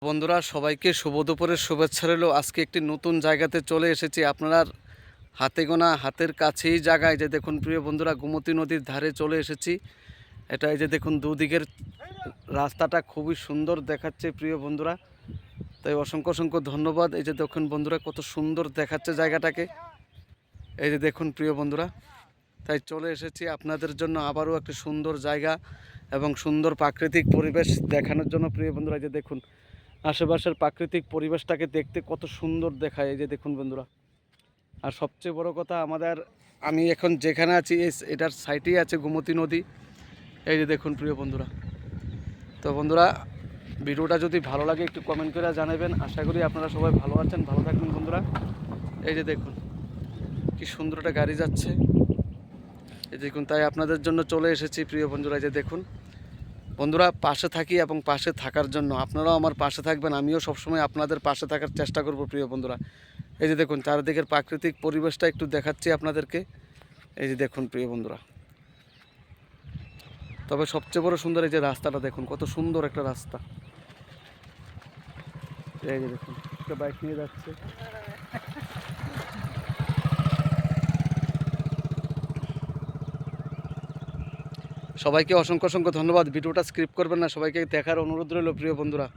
বন্ধুরা সবাইকে শুভ দুপুরের শুভেচ্ছা রইল। আজকে একটি নতুন জায়গাতে চলে এসেছি, আপনার হাতে গোনা হাতের কাছেই জায়গায় যে দেখুন প্রিয় বন্ধুরা, গোমতী নদীর ধারে চলে এসেছি। এটা এই যে দেখুন দুদিকের রাস্তাটা খুবই সুন্দর দেখাচ্ছে প্রিয় বন্ধুরা, তাই অসংখ্য অসংখ্য ধন্যবাদ। এই যে দেখুন বন্ধুরা কত সুন্দর দেখাচ্ছে জায়গাটাকে, এই যে দেখুন প্রিয় বন্ধুরা, তাই চলে এসেছি আপনাদের জন্য আবারও একটি সুন্দর জায়গা এবং সুন্দর প্রাকৃতিক পরিবেশ দেখানোর জন্য প্রিয় বন্ধুরা। এই যে দেখুন আশেপাশের প্রাকৃতিক পরিবেশটাকে দেখতে কত সুন্দর দেখায়, এই যে দেখুন বন্ধুরা। আর সবচেয়ে বড় কথা, আমি এখন যেখানে আছি এটার সাইডেই আছে গোমতী নদী, এই যে দেখুন প্রিয় বন্ধুরা। তো বন্ধুরা, ভিডিওটা যদি ভালো লাগে একটু কমেন্ট করে জানাবেন। আশা করি আপনারা সবাই ভালো আছেন, ভালো থাকবেন বন্ধুরা। এই যে দেখুন কি সুন্দর একটা গাড়ি যাচ্ছে, এই দেখুন, তাই আপনাদের জন্য চলে এসেছি প্রিয় বন্ধুরা। এই যে দেখুন বন্ধুরা, পাশে থাকি এবং পাশে থাকার জন্য আপনারাও আমার পাশে থাকবেন, আমিও সবসময় আপনাদের পাশে থাকার চেষ্টা করব প্রিয় বন্ধুরা। এই যে দেখুন চারিদিকের প্রাকৃতিক পরিবেশটা একটু দেখাচ্ছি আপনাদেরকে, এই যে দেখুন প্রিয় বন্ধুরা। তবে সবচেয়ে বড় সুন্দর এই যে রাস্তাটা দেখুন, কত সুন্দর একটা রাস্তা। এই যে দেখুন একটা বাইক নিয়ে যাচ্ছে। সবাইকে অসংখ্য অসংখ্য ধন্যবাদ। ভিডিওটা স্কিপ করবেন না, সবাইকে দেখার অনুরোধ রইল প্রিয় বন্ধুরা।